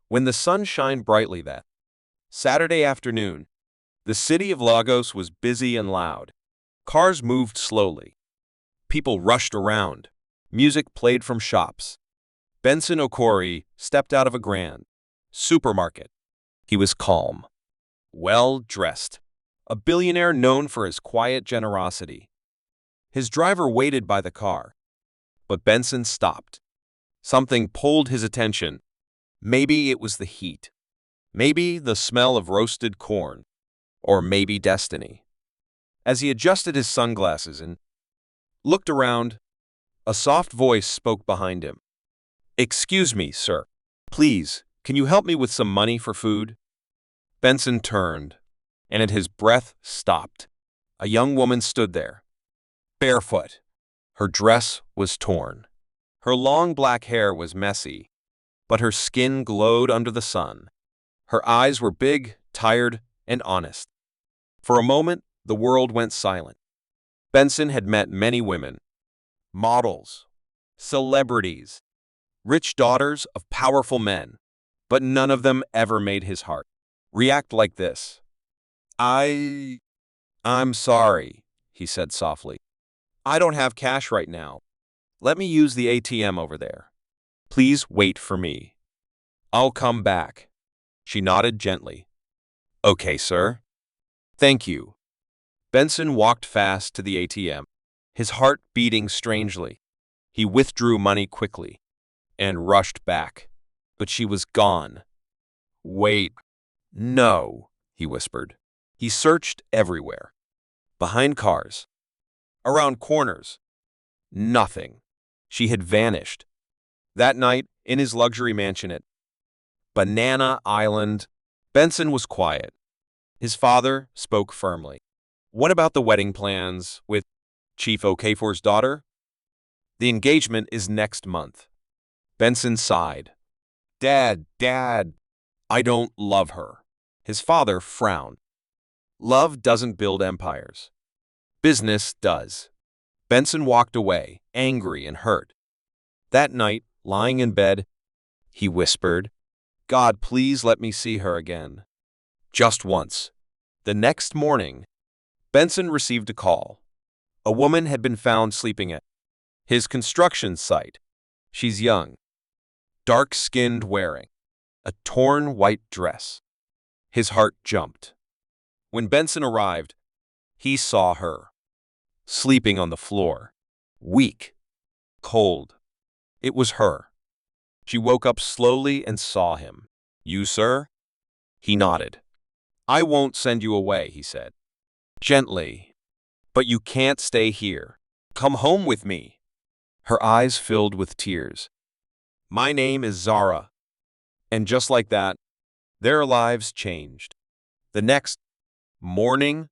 When the sun shined brightly that Saturday afternoon, the city of Lagos was busy and loud. Cars moved slowly. People rushed around. Music played from shops. Benson Okorie stepped out of a grand supermarket. He was calm, well-dressed, a billionaire known for his quiet generosity. His driver waited by the car, but Benson stopped. Something pulled his attention. Maybe it was the heat. Maybe the smell of roasted corn. Or maybe destiny. As he adjusted his sunglasses and looked around, a soft voice spoke behind him. "Excuse me, sir. Please, can you help me with some money for food?" Benson turned, and at his breath stopped. A young woman stood there, barefoot. Her dress was torn. Her long black hair was messy, but her skin glowed under the sun. Her eyes were big, tired, and honest. For a moment, the world went silent. Benson had met many women, models, celebrities, rich daughters of powerful men, but none of them ever made his heart react like this. I'm sorry," he said softly. "I don't have cash right now. Let me use the ATM over there. Please wait for me. I'll come back." She nodded gently. "Okay, sir." "Thank you." Benson walked fast to the ATM, his heart beating strangely. He withdrew money quickly and rushed back, but she was gone. "Wait, no," he whispered. He searched everywhere. Behind cars, around corners, nothing. She had vanished. That night, in his luxury mansion at Banana Island, Benson was quiet. His father spoke firmly. "What about the wedding plans with Chief Okafor's daughter?" "The engagement is next month." Benson sighed. Dad, I don't love her." His father frowned. "Love doesn't build empires. Business does." Benson walked away, angry and hurt. That night, lying in bed, he whispered, "God, please let me see her again. Just once." The next morning, Benson received a call. A woman had been found sleeping at his construction site. She's young, dark-skinned, wearing a torn white dress. His heart jumped. When Benson arrived, he saw her, sleeping on the floor, weak, cold. It was her. She woke up slowly and saw him. "You, sir?" He nodded. "I won't send you away," he said, gently. "But you can't stay here. Come home with me." Her eyes filled with tears. "My name is Zara." And just like that, their lives changed. The next morning,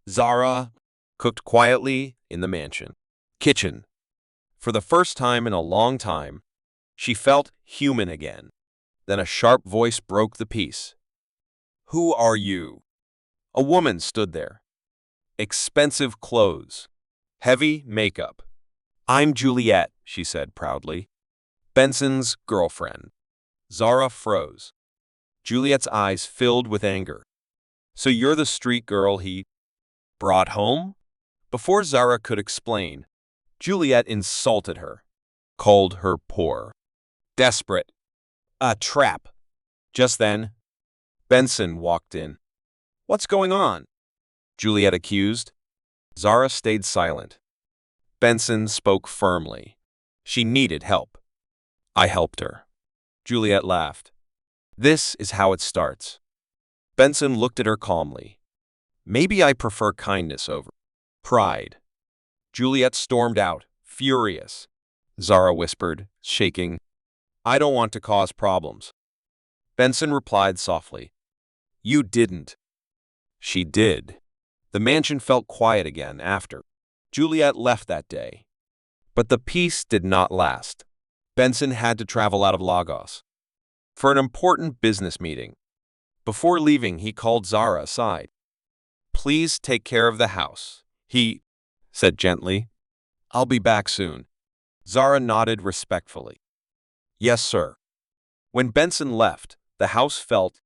Zara cooked quietly in the mansion kitchen. For the first time in a long time, she felt human again. Then a sharp voice broke the peace. "Who are you?" A woman stood there. Expensive clothes, heavy makeup. "I'm Juliet," she said proudly. "Benson's girlfriend." Zara froze. Juliet's eyes filled with anger. "So you're the street girl he brought home?" Before Zara could explain, Juliet insulted her, called her poor, desperate, a trap. Just then, Benson walked in. "What's going on?" Juliet accused. Zara stayed silent. Benson spoke firmly. "She needed help. I helped her." Juliet laughed. "This is how it starts." Benson looked at her calmly. "Maybe I prefer kindness over pride." Juliet stormed out, furious. Zara whispered, shaking, "I don't want to cause problems." Benson replied softly, "You didn't." She did. The mansion felt quiet again after Juliet left that day. But the peace did not last. Benson had to travel out of Lagos for an important business meeting. Before leaving, he called Zara aside. "Please take care of the house," he said gently. "I'll be back soon." Zara nodded respectfully. "Yes, sir." When Benson left, The house felt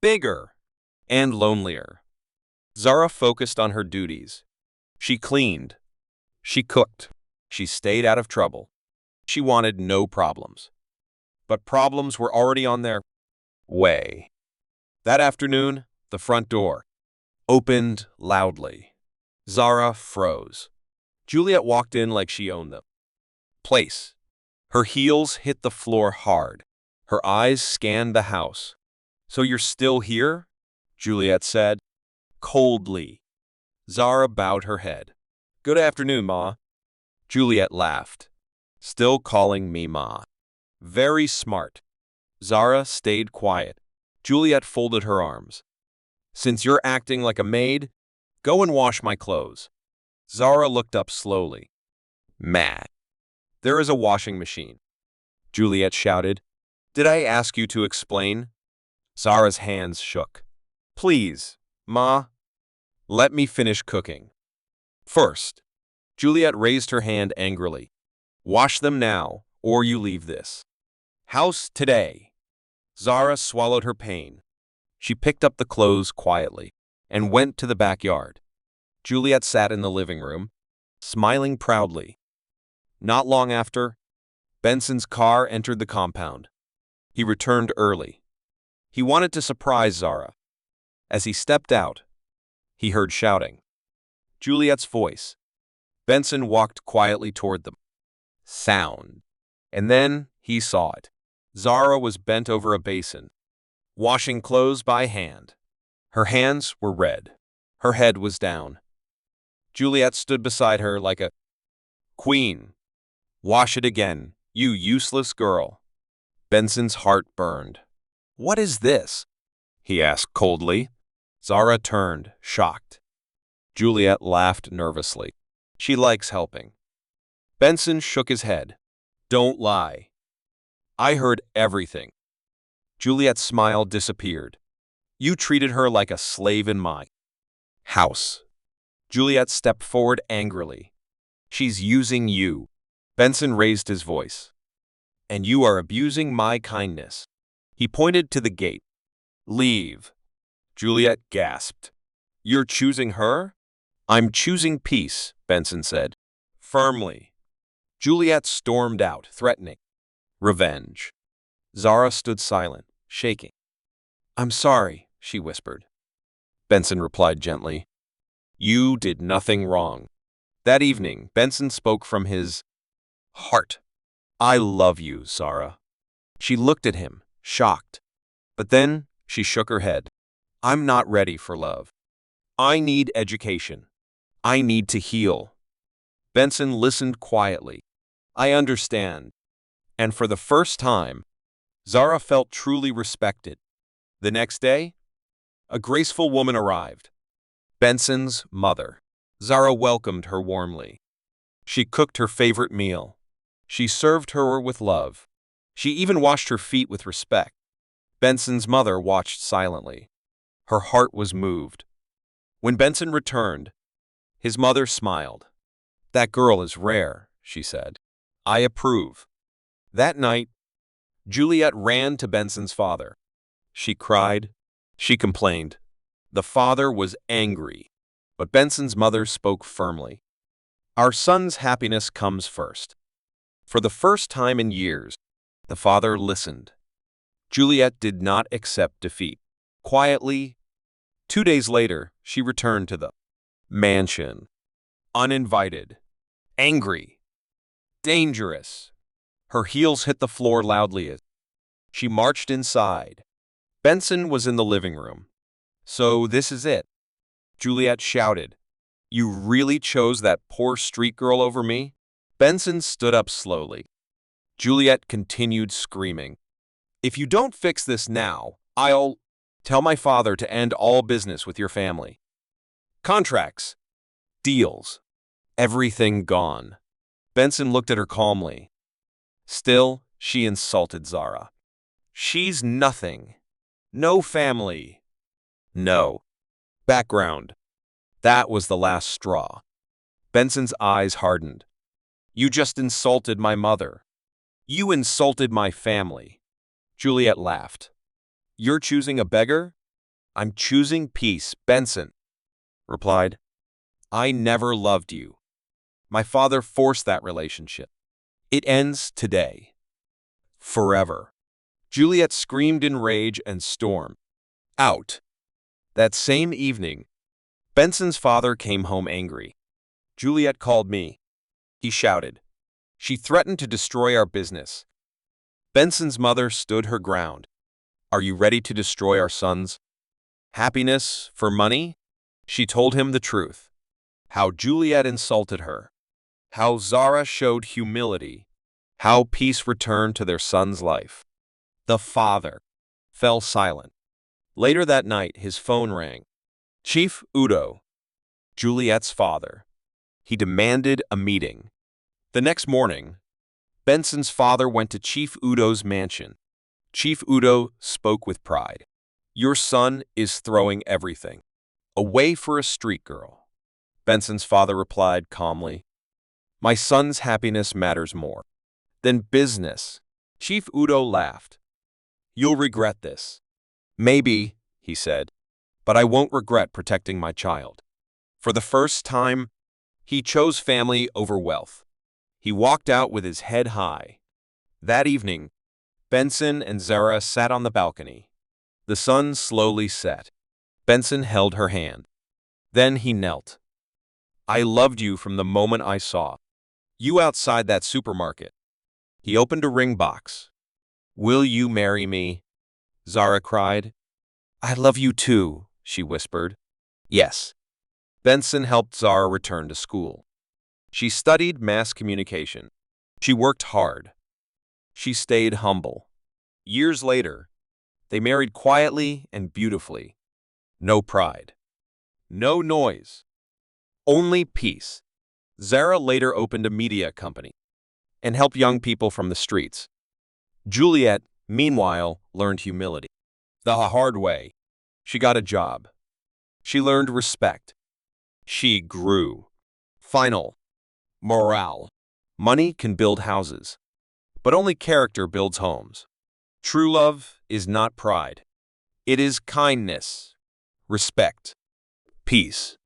bigger and lonelier. Zara focused on her duties. She cleaned. She cooked. She stayed out of trouble. She wanted no problems. But problems were already on their way. That afternoon, the front door opened loudly. Zara froze. Juliet walked in like she owned the place. Her heels hit the floor hard. Her eyes scanned the house. "So you're still here?" Juliet said, coldly. Zara bowed her head. "Good afternoon, Ma." Juliet laughed. "Still calling me Ma. Very smart." Zara stayed quiet. Juliet folded her arms. "Since you're acting like a maid, go and wash my clothes." Zara looked up slowly. "Mad. There is a washing machine." Juliet shouted. "Did I ask you to explain?" Zara's hands shook. "Please, Ma, let me finish cooking first." Juliet raised her hand angrily. "Wash them now, or you leave this house today." Zara swallowed her pain. She picked up the clothes quietly and went to the backyard. Juliet sat in the living room, smiling proudly. Not long after, Benson's car entered the compound. He returned early. He wanted to surprise Zara. As he stepped out, he heard shouting. Juliet's voice. Benson walked quietly toward them. Sound. And then he saw it. Zara was bent over a basin, washing clothes by hand. Her hands were red. Her head was down. Juliet stood beside her like a queen. "Wash it again, you useless girl." Benson's heart burned. "What is this?" he asked coldly. Zara turned, shocked. Juliet laughed nervously. "She likes helping." Benson shook his head. "Don't lie. I heard everything." Juliet's smile disappeared. "You treated her like a slave in my house." Juliet stepped forward angrily. "She's using you." Benson raised his voice. "And you are abusing my kindness." He pointed to the gate. "Leave." Juliet gasped. "You're choosing her?" "I'm choosing peace," Benson said, firmly. Juliet stormed out, threatening revenge. Zara stood silent, shaking. "I'm sorry," she whispered. Benson replied gently. "You did nothing wrong." That evening, Benson spoke from his heart. "I love you, Zara." She looked at him, shocked. But then she shook her head. "I'm not ready for love. I need education. I need to heal." Benson listened quietly. "I understand." And for the first time, Zara felt truly respected. The next day, a graceful woman arrived. Benson's mother. Zara welcomed her warmly. She cooked her favorite meal. She served her with love. She even washed her feet with respect. Benson's mother watched silently. Her heart was moved. When Benson returned, his mother smiled. "That girl is rare," she said. "I approve." That night, Juliet ran to Benson's father. She cried. She complained. The father was angry, but Benson's mother spoke firmly. "Our son's happiness comes first." For the first time in years, the father listened. Juliet did not accept defeat. Quietly, 2 days later, she returned to the mansion. Uninvited, angry, dangerous. Her heels hit the floor loudly as she marched inside. Benson was in the living room. "So this is it," Juliet shouted. "You really chose that poor street girl over me?" Benson stood up slowly. Juliet continued screaming. "If you don't fix this now, I'll tell my father to end all business with your family. Contracts, deals, everything gone." Benson looked at her calmly. Still, she insulted Zara. "She's nothing. No family. No background." That was the last straw. Benson's eyes hardened. "You just insulted my mother. You insulted my family." Juliet laughed. You're choosing a beggar? I'm choosing peace, Benson replied. I never loved you. My father forced that relationship. It ends today. Forever. Juliet screamed in rage and stormed out. That same evening, Benson's father came home angry. Juliet called me, he shouted. She threatened to destroy our business. Benson's mother stood her ground. Are you ready to destroy our son's happiness for money? She told him the truth. How Juliet insulted her. How Zara showed humility. How peace returned to their son's life. The father fell silent. Later that night, his phone rang. Chief Udo, Juliet's father. He demanded a meeting. The next morning, Benson's father went to Chief Udo's mansion. Chief Udo spoke with pride. Your son is throwing everything away for a street girl. Benson's father replied calmly, my son's happiness matters more than business. Chief Udo laughed. You'll regret this. Maybe, he said, but I won't regret protecting my child. For the first time, he chose family over wealth. He walked out with his head high. That evening, Benson and Zara sat on the balcony. The sun slowly set. Benson held her hand. Then he knelt. I loved you from the moment I saw you outside that supermarket. He opened a ring box. Will you marry me? Zara cried. I love you too, she whispered. Yes. Benson helped Zara return to school. She studied mass communication. She worked hard. She stayed humble. Years later, they married quietly and beautifully. No pride. No noise. Only peace. Zara later opened a media company and helped young people from the streets. Juliet, meanwhile, learned humility. The hard way. She got a job. She learned respect. She grew. Final. Morale. Money can build houses, but only character builds homes. True love is not pride. It is kindness, respect, peace.